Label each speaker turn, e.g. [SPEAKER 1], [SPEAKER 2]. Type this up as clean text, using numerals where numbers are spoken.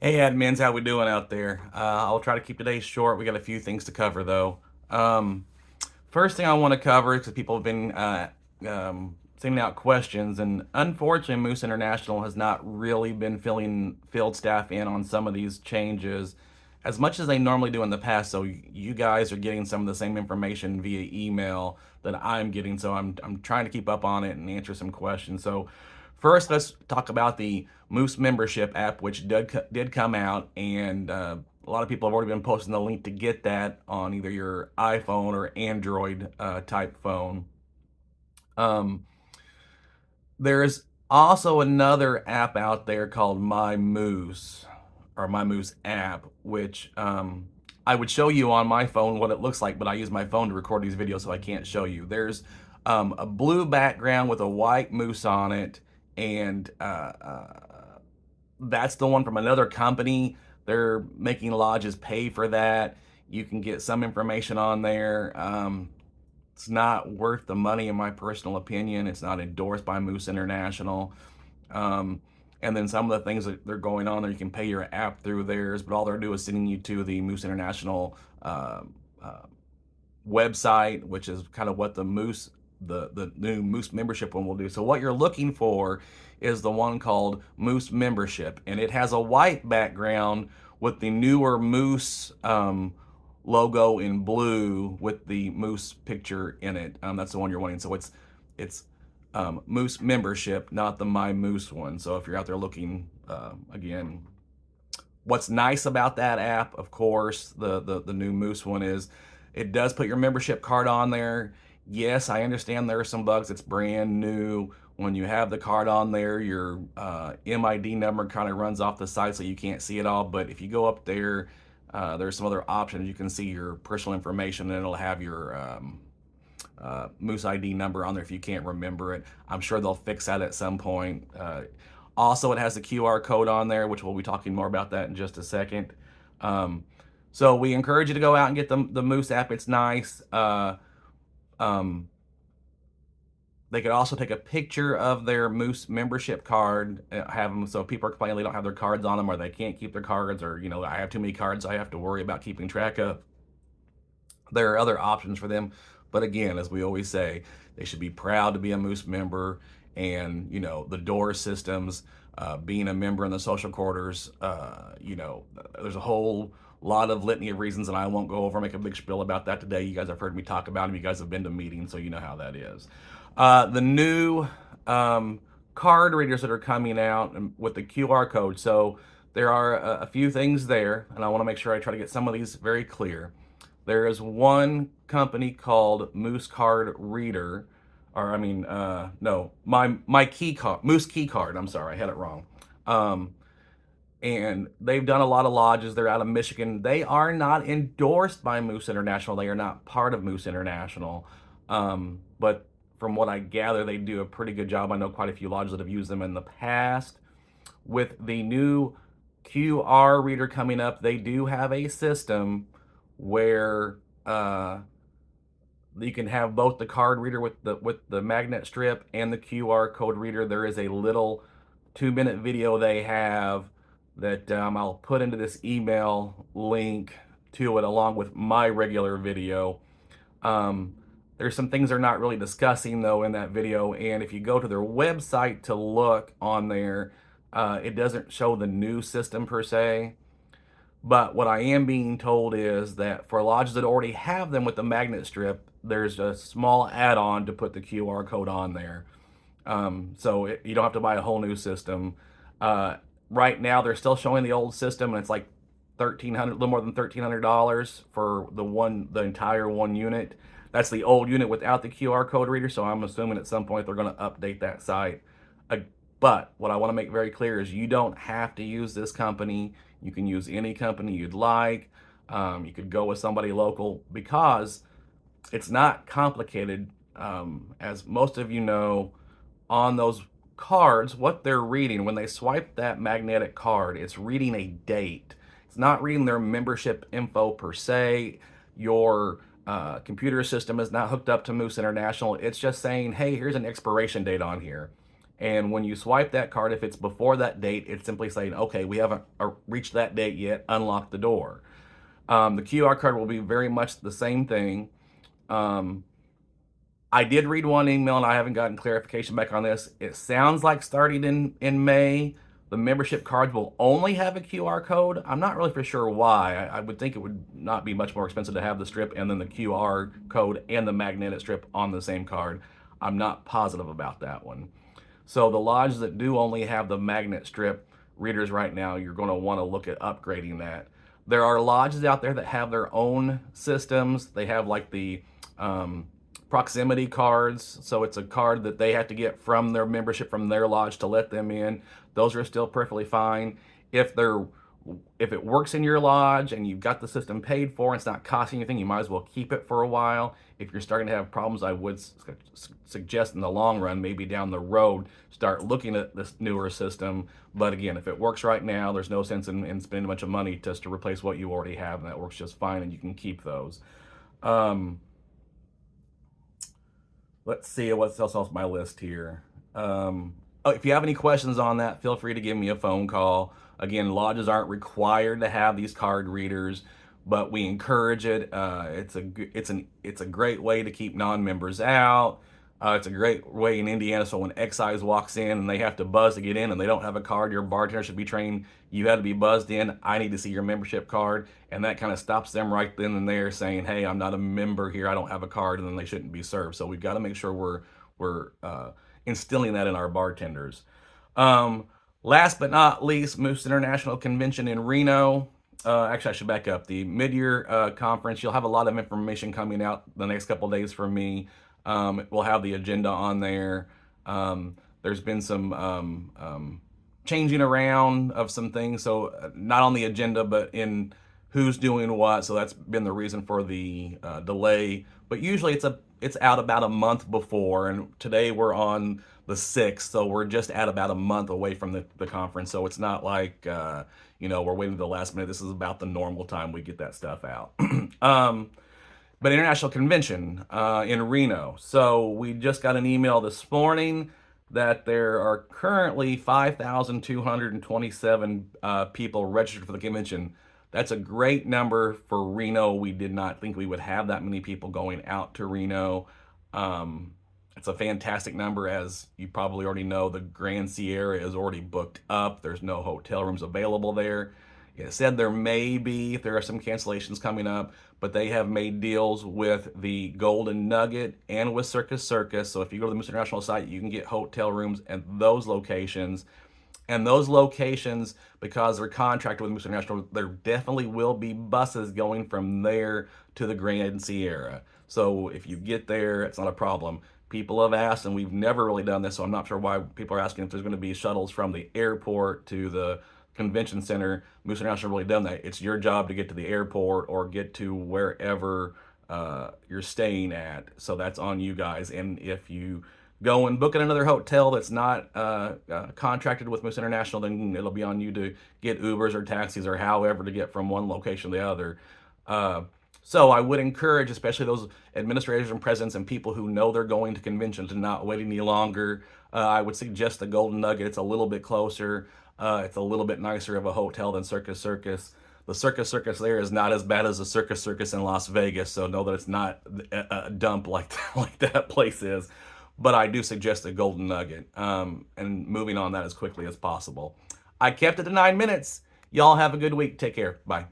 [SPEAKER 1] Hey admins, how we doing out there? I'll try to keep today short. We got a few things to cover though. Um, First thing I want to cover, because people have been sending out questions, and unfortunately, Moose International has not really been filling field staff in on some of these changes as much as they normally do in the past. So you guys are getting some of the same information via email that I'm getting. So I'm trying to keep up on it and answer some questions. So first, let's talk about the Moose membership app, which did come out, and a lot of people have already been posting the link to get that on either your iPhone or Android type phone. Um, there's also another app out there called My Moose or My Moose app, which I would show you on my phone what it looks like, but I use my phone to record these videos, so I can't show you. There's a blue background with a white moose on it, and that's the one from another company. They're making lodges pay for that. You can get some information on there. It's not worth the money, in my personal opinion. It's not endorsed by Moose International. Um, and then some of the things that they're going on there, you can pay your app through theirs, but all they're doing is sending you to the Moose International uh, website, which is kind of what the new Moose membership one will do. So what you're looking for is the one called Moose membership, and it has a white background with the newer Moose logo in blue with the Moose picture in it. That's the one you're wanting. So it's Moose membership, not the My Moose one. So if you're out there looking, again, what's nice about that app, of course, the new Moose one is it does put your membership card on there. Yes, I understand there are some bugs. It's brand new. When you have the card on there, your MID number kind of runs off the side so you can't see it all. But if you go up there, there's some other options. You can see your personal information, and it'll have your Moose ID number on there if you can't remember it. I'm sure they'll fix that at some point. Also, it has the QR code on there, which we'll be talking more about that in just a second. Um, so we encourage you to go out and get the Moose app. It's nice. Um, they could also take a picture of their Moose membership card, have them so people are complaining they don't have their cards on them or they can't keep their cards, or I have too many cards I have to worry about keeping track of. There are other options for them, but again, as we always say, they should be proud to be a Moose member, and the door systems, being a member in the social quarters. There's a whole lot of litany of reasons, and I won't go over and make a big spiel about that today. You guys have heard me talk about them. You guys have been to meetings, so you know how that is. The new card readers that are coming out with the QR code. So there are a few things there, and I want to make sure I try to get some of these very clear. There is one company called Moose Card Reader, or I mean, no, my key card, Moose Key Card. I'm sorry, I had it wrong. Um, and they've done a lot of lodges. They're out of Michigan. They are not endorsed by Moose International. They are not part of Moose International. But from what I gather, they do a pretty good job. I know quite a few lodges that have used them in the past. With the new QR reader coming up, they do have a system where you can have both the card reader with the magnet strip and the QR code reader. There is a little 2-minute video they have that I'll put into this email link to it along with my regular video. There's some things they're not really discussing though in that video, and if you go to their website to look on there, it doesn't show the new system per se. But what I am being told is that for lodges that already have them with the magnet strip, there's a small add-on to put the QR code on there. You don't have to buy a whole new system. Right now, they're still showing the old system, and it's like $1,300, a little more than $1,300 for the entire one unit. That's the old unit without the QR code reader. So I'm assuming at some point they're going to update that site. But what I want to make very clear is you don't have to use this company. You can use any company you'd like. You could go with somebody local because it's not complicated. As most of you know, on those cards, what they're reading, when they swipe that magnetic card, it's reading a date. It's not reading their membership info per se. Your computer system is not hooked up to Moose International. It's just saying, hey, here's an expiration date on here. And when you swipe that card, if it's before that date, it's simply saying, okay, we haven't reached that date yet, unlock the door. The QR code will be very much the same thing. Um, I did read one email and I haven't gotten clarification back on this. It sounds like starting in May, the membership cards will only have a QR code. I'm not really for sure why. I would think it would not be much more expensive to have the strip and then the QR code and the magnetic strip on the same card. I'm not positive about that one. So the lodges that do only have the magnet strip readers right now, you're going to want to look at upgrading that. There are lodges out there that have their own systems. They have like the proximity cards. So it's a card that they have to get from their membership from their lodge to let them in. Those are still perfectly fine. If it works in your lodge and you've got the system paid for and it's not costing anything, you might as well keep it for a while. If you're starting to have problems, I would suggest in the long run, maybe down the road, start looking at this newer system. But again, if it works right now, there's no sense in spending a bunch of money just to replace what you already have, and that works just fine, and you can keep those. Let's see what's else off my list here. If you have any questions on that, feel free to give me a phone call. Again, lodges aren't required to have these card readers, but we encourage it. It's a great way to keep non-members out. It's a great way in Indiana, so when excise walks in and they have to buzz to get in and they don't have a card, your bartender should be trained. You had to be buzzed in. I need to see your membership card, and that kind of stops them right then and there saying, hey, I'm not a member here, I don't have a card, and then they shouldn't be served. So we've got to make sure we're instilling that in our bartenders. Last but not least, Moose International Convention in Reno. Actually, I should back up. The mid-year conference, you'll have a lot of information coming out the next couple days from me. We'll have the agenda on there. There's been some changing around of some things, so not on the agenda, but in who's doing what. So that's been the reason for the delay. But usually it's out about a month before, and today we're on the 6th, so we're just at about a month away from the conference. So it's not like we're waiting to the last minute. This is about the normal time we get that stuff out. But International Convention in Reno. So we just got an email this morning that there are currently 5,227 people registered for the convention. That's a great number for Reno. We did not think we would have that many people going out to Reno. It's a fantastic number. As you probably already know, the Grand Sierra is already booked up. There's no hotel rooms available there. It said there may be, if there are some cancellations coming up, but they have made deals with the Golden Nugget and with Circus Circus. So if you go to the Moose International site, you can get hotel rooms at those locations. And those locations, because they're contracted with Moose International, there definitely will be buses going from there to the Grand Sierra. So if you get there, it's not a problem. People have asked, and we've never really done this, so I'm not sure why people are asking if there's going to be shuttles from the airport to the convention center. Moose International really done that. It's your job to get to the airport or get to wherever you're staying at. So that's on you guys. And if you go and book in another hotel that's not contracted with Moose International, then it'll be on you to get Ubers or taxis or however to get from one location to the other. So I would encourage, especially those administrators and presidents and people who know they're going to convention, to not wait any longer. I would suggest the Golden Nugget. It's a little bit closer. It's a little bit nicer of a hotel than Circus Circus. The Circus Circus there is not as bad as the Circus Circus in Las Vegas, so know that it's not a dump like that place is. But I do suggest the Golden Nugget, and moving on that as quickly as possible. I kept it to 9 minutes. Y'all have a good week. Take care. Bye.